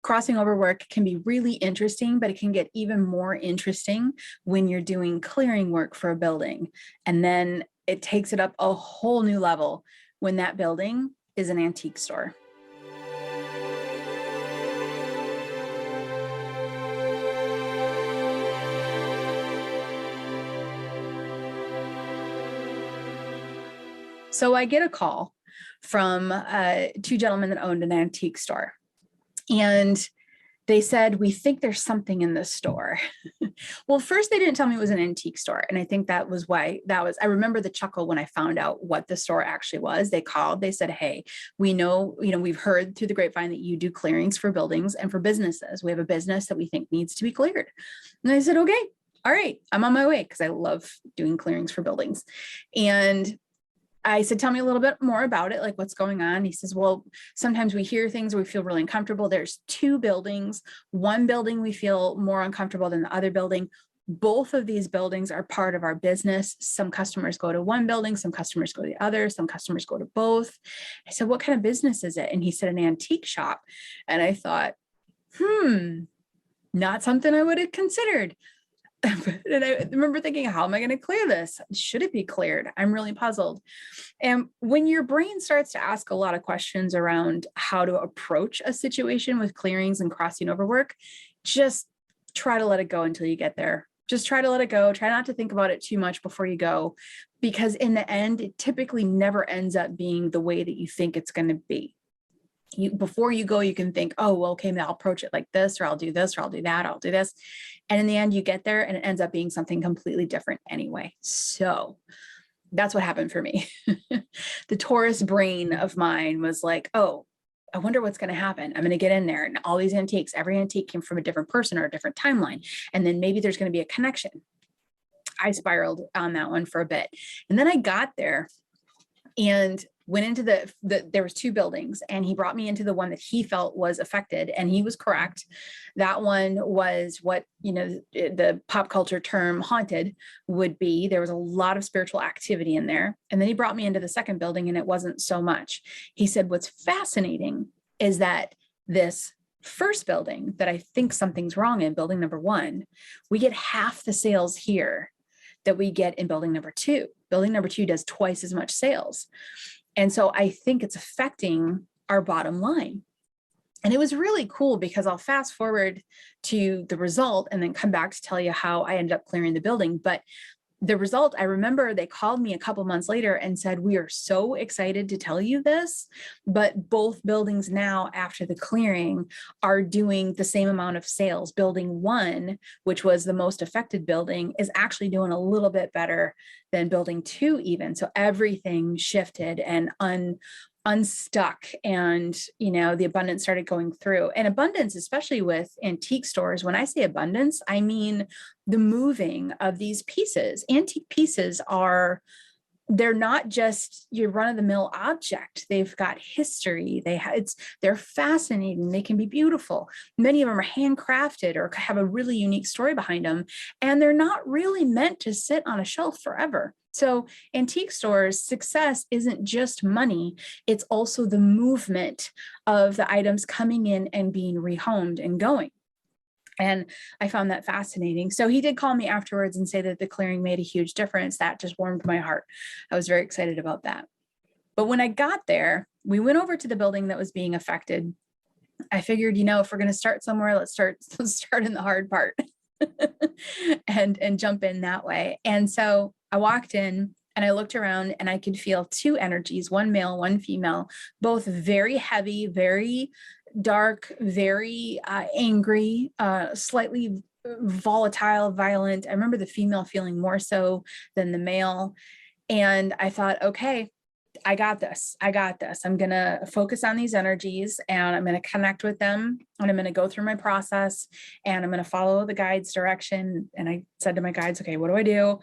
crossing over work can be really interesting, but it can get even more interesting when you're doing clearing work for a building. And then it takes it up a whole new level when that building is an antique store. So I get a call from two gentlemen that owned an antique store. And they said, we think there's something in this store. Well, first they didn't tell me it was an antique store. And I think that was why I remember the chuckle when I found out what the store actually was. They called, they said, hey, we know, we've heard through the grapevine that you do clearings for buildings and for businesses. We have a business that we think needs to be cleared. And I said, okay, all right, I'm on my way, because I love doing clearings for buildings. And I said, tell me a little bit more about it, like what's going on. He says, well, sometimes we hear things or we feel really uncomfortable. There's two buildings. One building we feel more uncomfortable than the other building. Both of these buildings are part of our business. Some customers go to one building, some customers go to the other, some customers go to both. I said, what kind of business is it? And he said, an antique shop. And I thought, not something I would have considered. And I remember thinking, how am I going to clear this? Should it be cleared? I'm really puzzled. And when your brain starts to ask a lot of questions around how to approach a situation with clearings and crossing over work, just try to let it go until you get there. Just try to let it go. Try not to think about it too much before you go, because in the end, it typically never ends up being the way that you think it's going to be. Before you go, you can think, oh, well, okay, I'll approach it like this, or I'll do this, or I'll do that, I'll do this. And in the end, you get there and it ends up being something completely different anyway. So that's what happened for me. The Taurus brain of mine was like, oh, I wonder what's going to happen. I'm going to get in there, and all these antiques, every antique came from a different person or a different timeline. And then maybe there's going to be a connection. I spiraled on that one for a bit. And then I got there and went into there was two buildings, and he brought me into the one that he felt was affected, and he was correct. That one was what, the pop culture term haunted would be. There was a lot of spiritual activity in there. And then he brought me into the second building, and it wasn't so much. He said, what's fascinating is that this first building that I think something's wrong in, building number one, we get half the sales here that we get in building number two. Building number two does twice as much sales. And so I think it's affecting our bottom line. And it was really cool, because I'll fast forward to the result and then come back to tell you how I ended up clearing the building. But the result, I remember they called me a couple months later and said, we are so excited to tell you this, but both buildings now after the clearing are doing the same amount of sales. Building one, which was the most affected building, is actually doing a little bit better than building two even. So everything shifted and unstuck, and the abundance started going through. And abundance, especially with antique stores, when I say abundance, I mean the moving of these pieces. Antique pieces they're not just your run-of-the-mill object. They've got history. They're fascinating. They can be beautiful. Many of them are handcrafted or have a really unique story behind them, and they're not really meant to sit on a shelf forever. So antique stores' success isn't just money, it's also the movement of the items coming in and being rehomed and going. And I found that fascinating. So he did call me afterwards and say that the clearing made a huge difference. That just warmed my heart. I was very excited about that. But when I got there, we went over to the building that was being affected. I figured, if we're going to start somewhere, let's start in the hard part and jump in that way. And so I walked in and I looked around, and I could feel two energies, one male, one female, both very heavy, very dark, very angry, slightly volatile, violent. I remember the female feeling more so than the male. And I thought, okay, I got this. I'm going to focus on these energies, and I'm going to connect with them, and I'm going to go through my process, and I'm going to follow the guide's direction. And I said to my guides, okay, what do I do?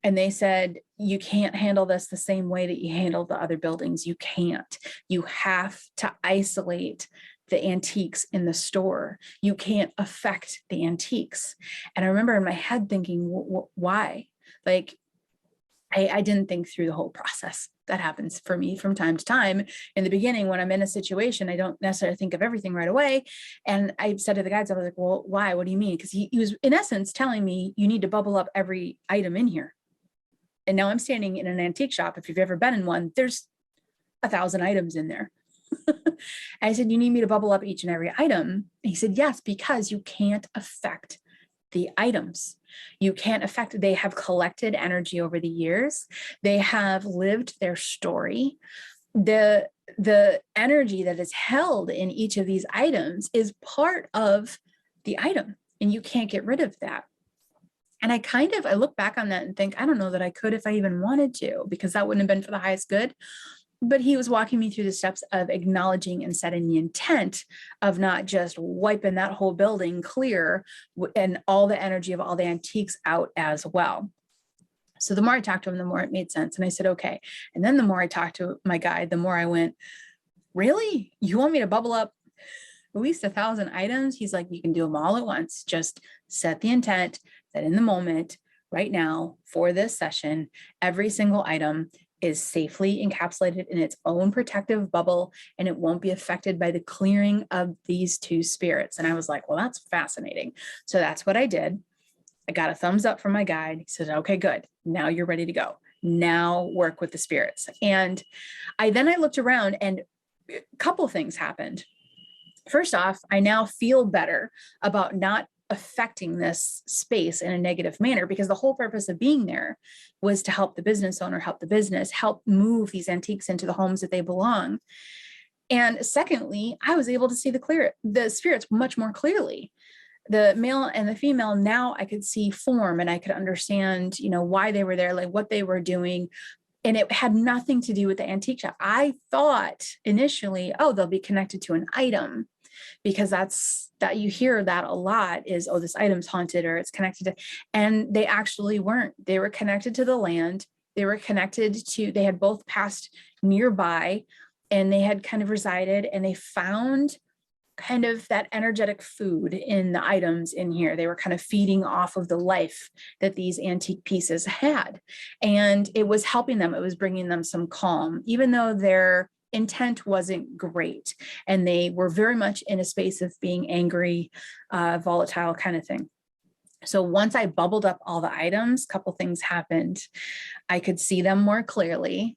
And they said, you can't handle this the same way that you handle the other buildings. You can't. You have to isolate the antiques in the store. You can't affect the antiques. And I remember in my head thinking, why? Like, I didn't think through the whole process. that happens for me from time to time. In the beginning, when I'm in a situation, I don't necessarily think of everything right away. And I said to the guides, I was like, well, why? What do you mean? Because he was in essence telling me, you need to bubble up every item in here. And now I'm standing in an antique shop. If you've ever been in one, there's 1,000 items in there. And I said, you need me to bubble up each and every item? And he said, yes, because you can't affect the items. You can't affect, they have collected energy over the years. They have lived their story. The energy that is held in each of these items is part of the item, and you can't get rid of that. And I look back on that and think, I don't know that I could if I even wanted to, because that wouldn't have been for the highest good. But he was walking me through the steps of acknowledging and setting the intent of not just wiping that whole building clear and all the energy of all the antiques out as well. So the more I talked to him, the more it made sense. And I said, okay. And then the more I talked to my guide, the more I went, really? You want me to bubble up at least 1,000 items? He's like, you can do them all at once. Just set the intent that in the moment, right now, for this session, every single item is safely encapsulated in its own protective bubble, and it won't be affected by the clearing of these two spirits. And I was like, well, that's fascinating. So that's what I did. I got a thumbs up from my guide. He said, okay, good. Now you're ready to go. Now work with the spirits. And I looked around, and a couple things happened. First off, I now feel better about not affecting this space in a negative manner, because the whole purpose of being there was to help the business owner, help the business, help move these antiques into the homes that they belong. And secondly, I was able to see the spirits much more clearly. The male and the female, now I could see form, and I could understand, why they were there, like what they were doing. And it had nothing to do with the antique shop. I thought initially, oh, they'll be connected to an item, because that you hear that a lot is, oh, this item's haunted or it's connected to, and they actually weren't. They were connected to the land. They were connected to, they had both passed nearby, and they had kind of resided, and they found kind of that energetic food in the items in here. They were kind of feeding off of the life that these antique pieces had. And it was helping them. It was bringing them some calm, even though their intent wasn't great. And they were very much in a space of being angry, volatile kind of thing. So once I bubbled up all the items, a couple things happened. I could see them more clearly.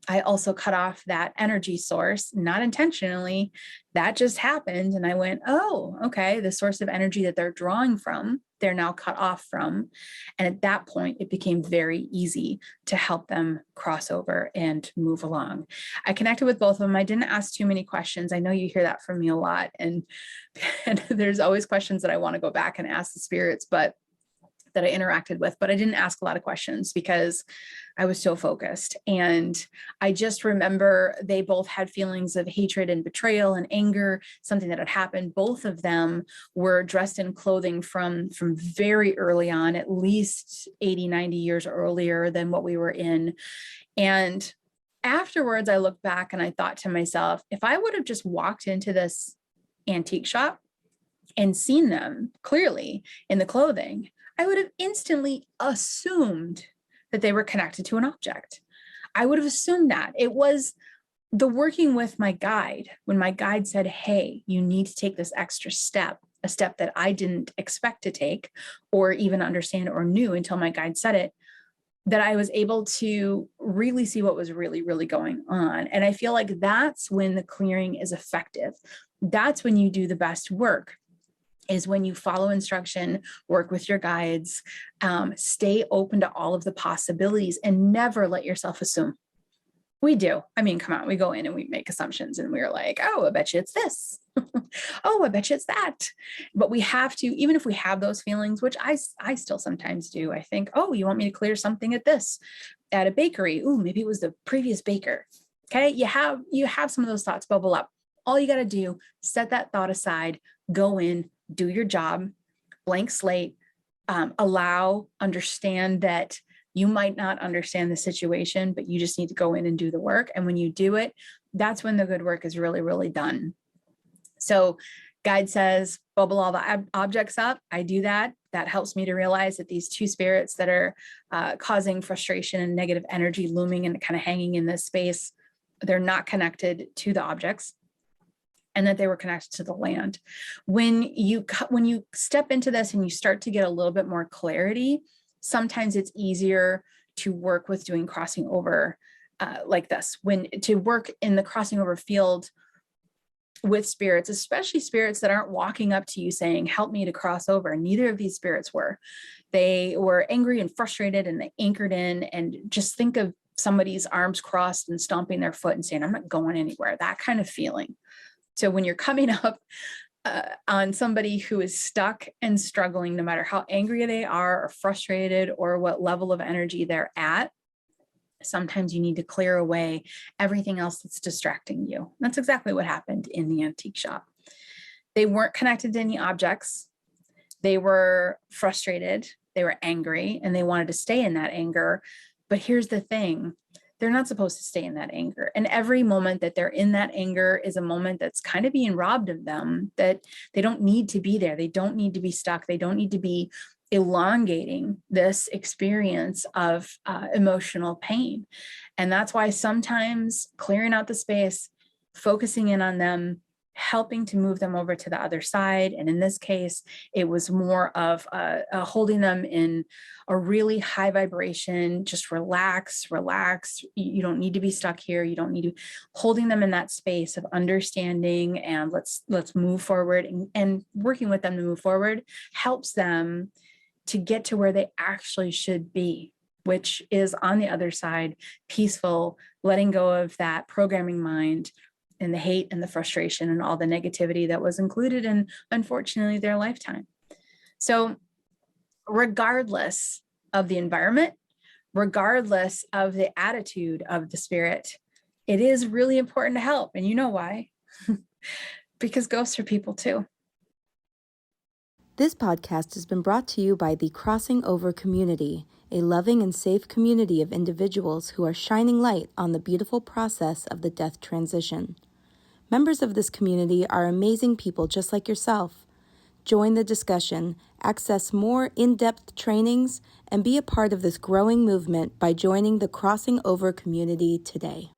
I also cut off that energy source, not intentionally. That just happened. And I went, oh, okay, the source of energy that they're drawing from, they're now cut off from. And at that point, it became very easy to help them cross over and move along. I connected with both of them. I didn't ask too many questions. I know you hear that from me a lot. And there's always questions that I want to go back and ask the spirits, but that I interacted with, but I didn't ask a lot of questions because I was so focused. And I just remember they both had feelings of hatred and betrayal and anger, something that had happened. Both of them were dressed in clothing from very early on, at least 80, 90 years earlier than what we were in. And afterwards, I looked back and I thought to myself, if I would have just walked into this antique shop and seen them clearly in the clothing, I would have instantly assumed that they were connected to an object. I would have assumed that. It was the working with my guide. When my guide said, hey, you need to take this extra step, a step that I didn't expect to take or even understand or knew until my guide said it, that I was able to really see what was really, really going on. And I feel like that's when the clearing is effective. That's when you do the best work, is when you follow instruction, work with your guides, stay open to all of the possibilities, and never let yourself assume. We do. I mean, come on, we go in and we make assumptions, and we're like, oh, I bet you it's this. Oh, I bet you it's that. But we have to, even if we have those feelings, which I still sometimes do, I think, oh, you want me to clear something at a bakery? Ooh, maybe it was the previous baker. Okay. You have some of those thoughts bubble up. All you got to do, set that thought aside, go in, do your job, blank slate, understand that you might not understand the situation, but you just need to go in and do the work. And when you do it, that's when the good work is really, really done. So guide says, bubble all the objects up. I do that. that helps me to realize that these two spirits that are causing frustration and negative energy looming and kind of hanging in this space, they're not connected to the objects, and that they were connected to the land. When you step into this and you start to get a little bit more clarity, sometimes it's easier to work with doing crossing over like this. When to work in the crossing over field with spirits, especially spirits that aren't walking up to you saying, help me to cross over. Neither of these spirits were. They were angry and frustrated, and they anchored in. And just think of somebody's arms crossed and stomping their foot and saying, I'm not going anywhere, that kind of feeling. So when you're coming up on somebody who is stuck and struggling, no matter how angry they are or frustrated or what level of energy they're at, sometimes you need to clear away everything else that's distracting you. That's exactly what happened in the antique shop. They weren't connected to any objects. They were frustrated, they were angry, and they wanted to stay in that anger. But here's the thing. They're not supposed to stay in that anger. And every moment that they're in that anger is a moment that's kind of being robbed of them, that they don't need to be there. They don't need to be stuck. They don't need to be elongating this experience of emotional pain. And that's why sometimes clearing out the space, focusing in on them, helping to move them over to the other side. And in this case, it was more of holding them in a really high vibration, just relax. You don't need to be stuck here. You don't need to, holding them in that space of understanding and let's move forward, and working with them to move forward helps them to get to where they actually should be, which is on the other side, peaceful, letting go of that programming mind and the hate and the frustration and all the negativity that was included in, unfortunately, their lifetime. So regardless of the environment, regardless of the attitude of the spirit, it is really important to help. And you know why? Because ghosts are people too. This podcast has been brought to you by the Crossing Over community, a loving and safe community of individuals who are shining light on the beautiful process of the death transition. Members of this community are amazing people just like yourself. Join the discussion, access more in-depth trainings, and be a part of this growing movement by joining the Crossing Over community today.